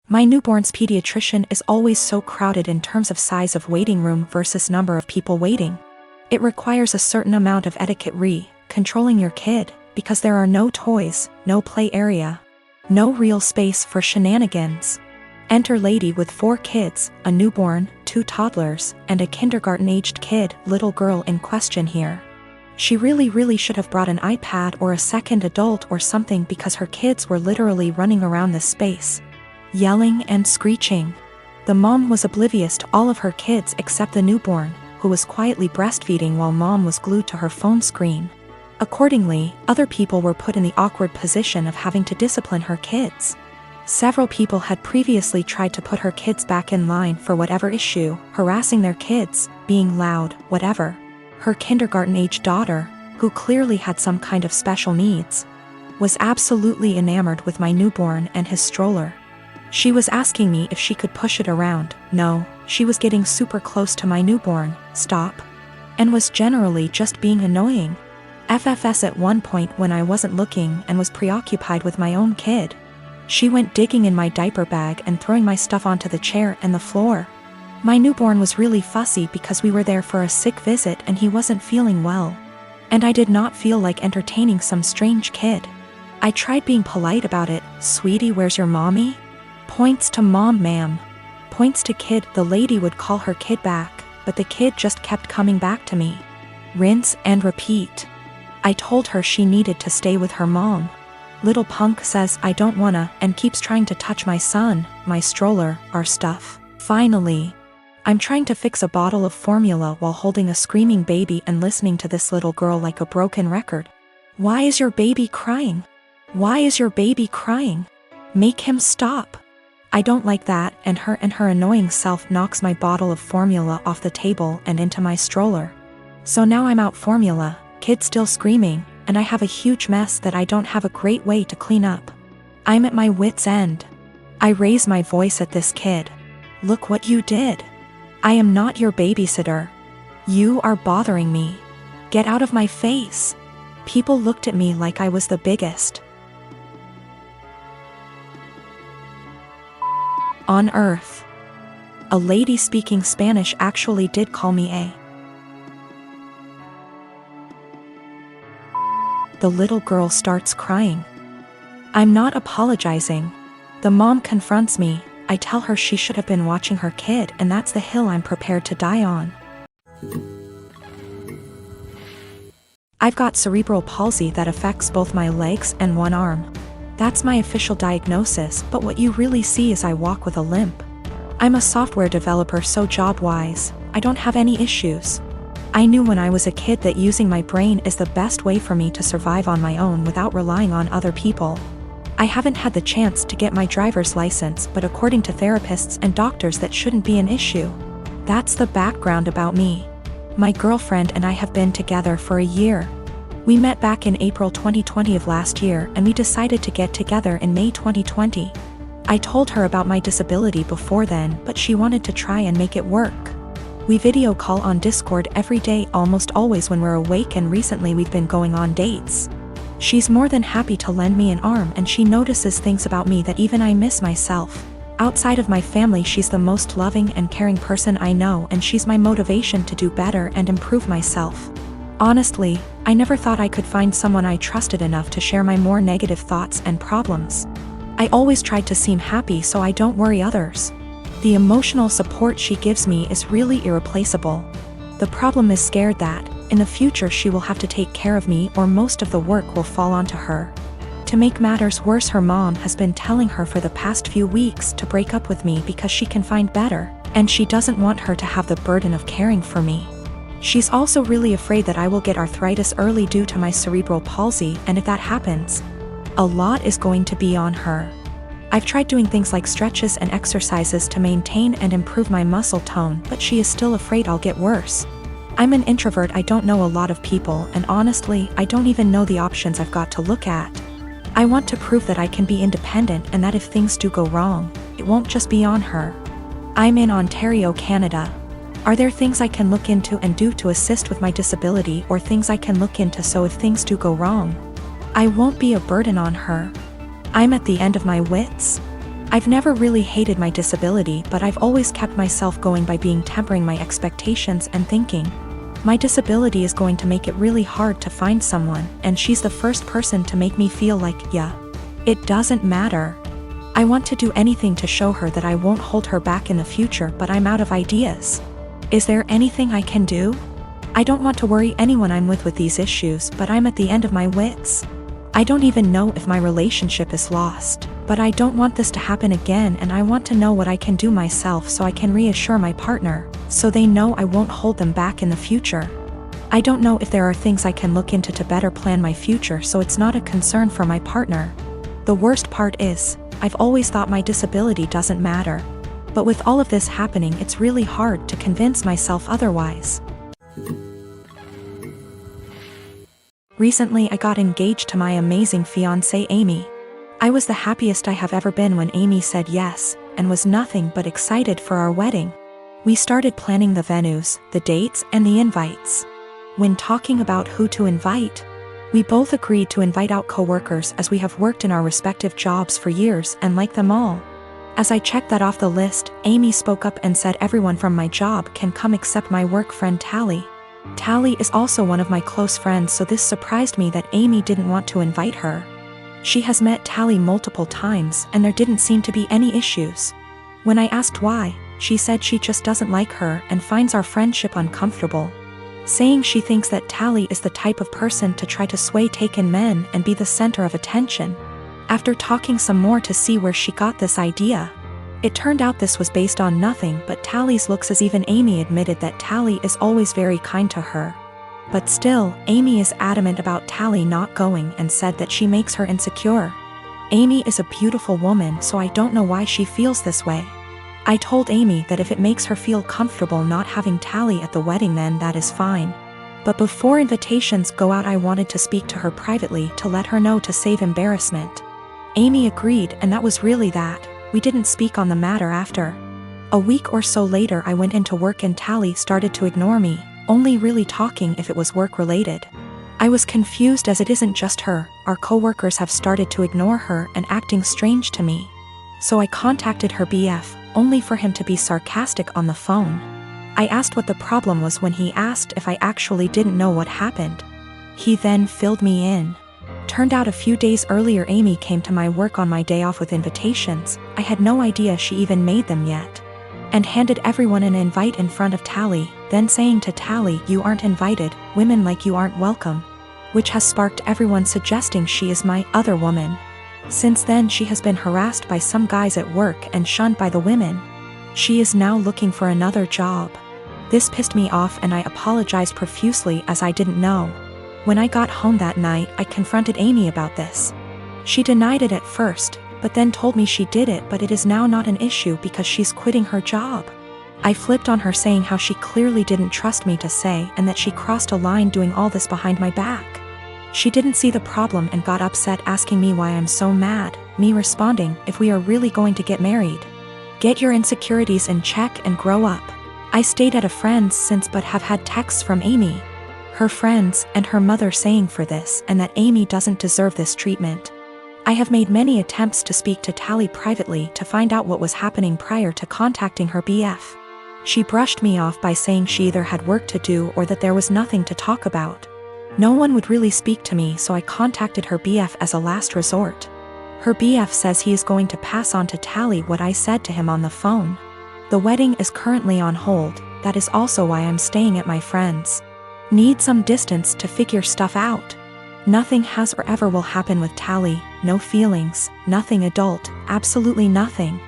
My newborn's pediatrician is always so crowded in terms of size of waiting room versus number of people waiting. It requires a certain amount of etiquette controlling your kid, because there are no toys, no play area, no real space for shenanigans. Enter lady with 4 kids, a newborn, 2 toddlers, and a kindergarten-aged kid, little girl in question here. She really should have brought an iPad or a second adult or something because her kids were literally running around this space, yelling and screeching. The mom was oblivious to all of her kids except the newborn, who was quietly breastfeeding while mom was glued to her phone screen. Accordingly, other people were put in the awkward position of having to discipline her kids. Several people had previously tried to put her kids back in line for whatever issue, harassing their kids, being loud, whatever. Her kindergarten-age daughter, who clearly had some kind of special needs, was absolutely enamored with my newborn and his stroller. She was asking me if she could push it around. No, she was getting super close to my newborn, stop, and was generally just being annoying. FFS at one point when I wasn't looking and was preoccupied with my own kid. She went digging in my diaper bag and throwing my stuff onto the chair and the floor. My newborn was really fussy because we were there for a sick visit and he wasn't feeling well. And I did not feel like entertaining some strange kid. I tried being polite about it. Sweetie, where's your mommy? Points to mom, ma'am. Points to kid. The lady would call her kid back, but the kid just kept coming back to me. Rinse and repeat. I told her she needed to stay with her mom. Little punk says I don't wanna and keeps trying to touch my son, my stroller, our stuff. Finally, I'm trying to fix a bottle of formula while holding a screaming baby and listening to this little girl like a broken record. Why is your baby crying? Why is your baby crying? Make him stop. I don't like that, and her annoying self knocks my bottle of formula off the table and into my stroller. So now I'm out formula, kid still screaming, and I have a huge mess that I don't have a great way to clean up. I'm at my wit's end. I raise my voice at this kid. Look what you did. I am not your babysitter. You are bothering me. Get out of my face. People looked at me like I was the biggest on earth. A lady speaking Spanish actually did call me a. The little girl starts crying. I'm not apologizing. The mom confronts me. I tell her she should have been watching her kid, and that's the hill I'm prepared to die on. I've got cerebral palsy that affects both my legs and one arm. That's my official diagnosis, but what you really see is I walk with a limp. I'm a software developer, so job-wise, I don't have any issues. I knew when I was a kid that using my brain is the best way for me to survive on my own without relying on other people. I haven't had the chance to get my driver's license, but according to therapists and doctors that shouldn't be an issue. That's the background about me. My girlfriend and I have been together for a year. We met back in April 2020 of last year, and we decided to get together in May 2020. I told her about my disability before then, but she wanted to try and make it work. We video call on Discord every day, almost always when we're awake, and recently we've been going on dates. She's more than happy to lend me an arm, and she notices things about me that even I miss myself. Outside of my family, she's the most loving and caring person I know, and she's my motivation to do better and improve myself. Honestly, I never thought I could find someone I trusted enough to share my more negative thoughts and problems. I always tried to seem happy so I don't worry others. The emotional support she gives me is really irreplaceable. The problem is scared that, in the future, she will have to take care of me, or most of the work will fall onto her. To make matters worse, her mom has been telling her for the past few weeks to break up with me because she can find better, and she doesn't want her to have the burden of caring for me. She's also really afraid that I will get arthritis early due to my cerebral palsy, and if that happens, a lot is going to be on her. I've tried doing things like stretches and exercises to maintain and improve my muscle tone, but she is still afraid I'll get worse. I'm an introvert, I don't know a lot of people, and honestly, I don't even know the options I've got to look at. I want to prove that I can be independent and that if things do go wrong, it won't just be on her. I'm in Ontario, Canada. Are there things I can look into and do to assist with my disability, or things I can look into so if things do go wrong, I won't be a burden on her? I'm at the end of my wits. I've never really hated my disability, but I've always kept myself going by tempering my expectations and thinking, my disability is going to make it really hard to find someone, and she's the first person to make me feel like, yeah, it doesn't matter. I want to do anything to show her that I won't hold her back in the future, but I'm out of ideas. Is there anything I can do? I don't want to worry anyone I'm with these issues, but I'm at the end of my wits. I don't even know if my relationship is lost, but I don't want this to happen again, and I want to know what I can do myself so I can reassure my partner, so they know I won't hold them back in the future. I don't know if there are things I can look into to better plan my future so it's not a concern for my partner. The worst part is, I've always thought my disability doesn't matter. But with all of this happening, it's really hard to convince myself otherwise. Recently I got engaged to my amazing fiancée Amy. I was the happiest I have ever been when Amy said yes, and was nothing but excited for our wedding. We started planning the venues, the dates, and the invites. When talking about who to invite, we both agreed to invite out co-workers as we have worked in our respective jobs for years and like them all. As I checked that off the list, Amy spoke up and said everyone from my job can come except my work friend Tally. Tally is also one of my close friends, so this surprised me that Amy didn't want to invite her. She has met Tally multiple times and there didn't seem to be any issues. When I asked why, she said she just doesn't like her and finds our friendship uncomfortable, saying she thinks that Tally is the type of person to try to sway taken men and be the center of attention. After talking some more to see where she got this idea, it turned out this was based on nothing but Tally's looks, as even Amy admitted that Tally is always very kind to her. But still, Amy is adamant about Tally not going and said that she makes her insecure. Amy is a beautiful woman, so I don't know why she feels this way. I told Amy that if it makes her feel comfortable not having Tally at the wedding, then that is fine. But before invitations go out, I wanted to speak to her privately to let her know to save embarrassment. Amy agreed, and that was really that. We didn't speak on the matter after. A week or so later I went into work and Tally started to ignore me, only really talking if it was work related. I was confused as it isn't just her, our co-workers have started to ignore her and acting strange to me. So I contacted her BF, only for him to be sarcastic on the phone. I asked what the problem was when he asked if I actually didn't know what happened. He then filled me in. Turned out a few days earlier Amy came to my work on my day off with invitations. I had no idea she even made them yet. And handed everyone an invite in front of Tally, then saying to Tally, "You aren't invited, women like you aren't welcome." Which has sparked everyone suggesting she is my other woman. Since then she has been harassed by some guys at work and shunned by the women. She is now looking for another job. This pissed me off and I apologized profusely as I didn't know. When I got home that night, I confronted Amy about this. She denied it at first, but then told me she did it, but it is now not an issue because she's quitting her job. I flipped on her, saying how she clearly didn't trust me to say and that she crossed a line doing all this behind my back. She didn't see the problem and got upset, asking me why I'm so mad, me responding, "If we are really going to get married, get your insecurities in check and grow up." I stayed at a friend's since but have had texts from Amy, her friends, and her mother saying for this and that Amy doesn't deserve this treatment. I have made many attempts to speak to Tally privately to find out what was happening prior to contacting her BF. She brushed me off by saying she either had work to do or that there was nothing to talk about. No one would really speak to me, so I contacted her BF as a last resort. Her BF says he is going to pass on to Tally what I said to him on the phone. The wedding is currently on hold, that is also why I'm staying at my friend's. Need some distance to figure stuff out. Nothing has or ever will happen with Tally, no feelings, nothing adult, absolutely nothing.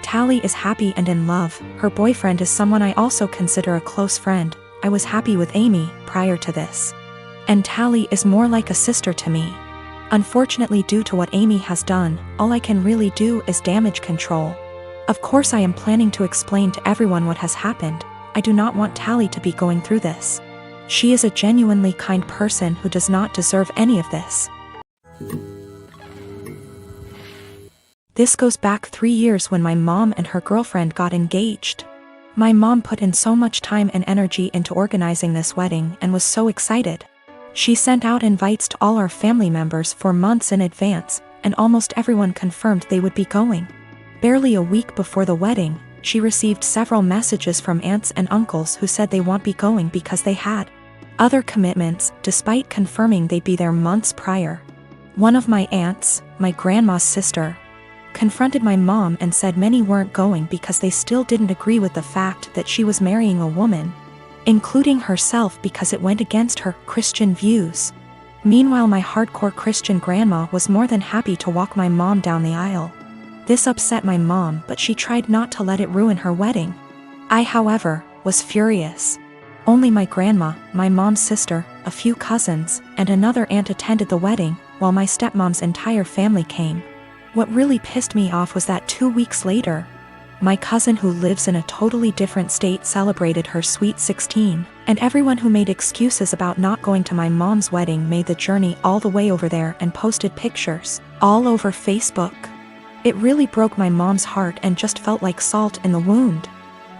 Tally is happy and in love, her boyfriend is someone I also consider a close friend. I was happy with Amy prior to this. And Tally is more like a sister to me. Unfortunately, due to what Amy has done, all I can really do is damage control. Of course I am planning to explain to everyone what has happened. I do not want Tally to be going through this. She is a genuinely kind person who does not deserve any of this. This goes back 3 years when my mom and her girlfriend got engaged. My mom put in so much time and energy into organizing this wedding and was so excited. She sent out invites to all our family members for months in advance, and almost everyone confirmed they would be going. Barely a week before the wedding, she received several messages from aunts and uncles who said they won't be going because they had other commitments, despite confirming they'd be there months prior. One of my aunts, my grandma's sister, confronted my mom and said many weren't going because they still didn't agree with the fact that she was marrying a woman, including herself, because it went against her Christian views. Meanwhile, my hardcore Christian grandma was more than happy to walk my mom down the aisle. This upset my mom, but she tried not to let it ruin her wedding. I, however, was furious. Only my grandma, my mom's sister, a few cousins, and another aunt attended the wedding, while my stepmom's entire family came. What really pissed me off was that 2 weeks later, my cousin who lives in a totally different state celebrated her sweet 16, and everyone who made excuses about not going to my mom's wedding made the journey all the way over there and posted pictures all over Facebook. It really broke my mom's heart and just felt like salt in the wound.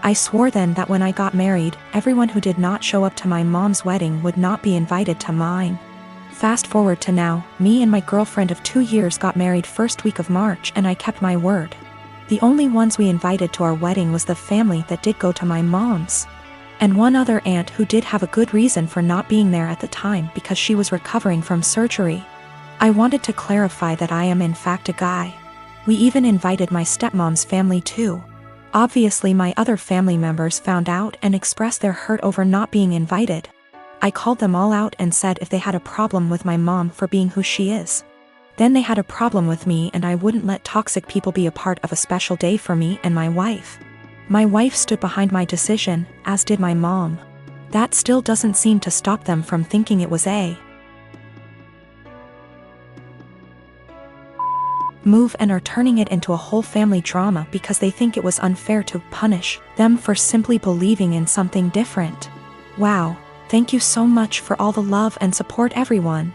I swore then that when I got married, everyone who did not show up to my mom's wedding would not be invited to mine. Fast forward to now, me and my girlfriend of 2 years got married first week of March, and I kept my word. The only ones we invited to our wedding was the family that did go to my mom's, and one other aunt who did have a good reason for not being there at the time because she was recovering from surgery. I wanted to clarify that I am in fact a guy. We even invited my stepmom's family too. Obviously, my other family members found out and expressed their hurt over not being invited. I called them all out and said if they had a problem with my mom for being who she is, then they had a problem with me, and I wouldn't let toxic people be a part of a special day for me and my wife. My wife stood behind my decision, as did my mom. That still doesn't seem to stop them from thinking it was a move and are turning it into a whole family drama because they think it was unfair to punish them for simply believing in something different. Wow, thank you so much for all the love and support, everyone.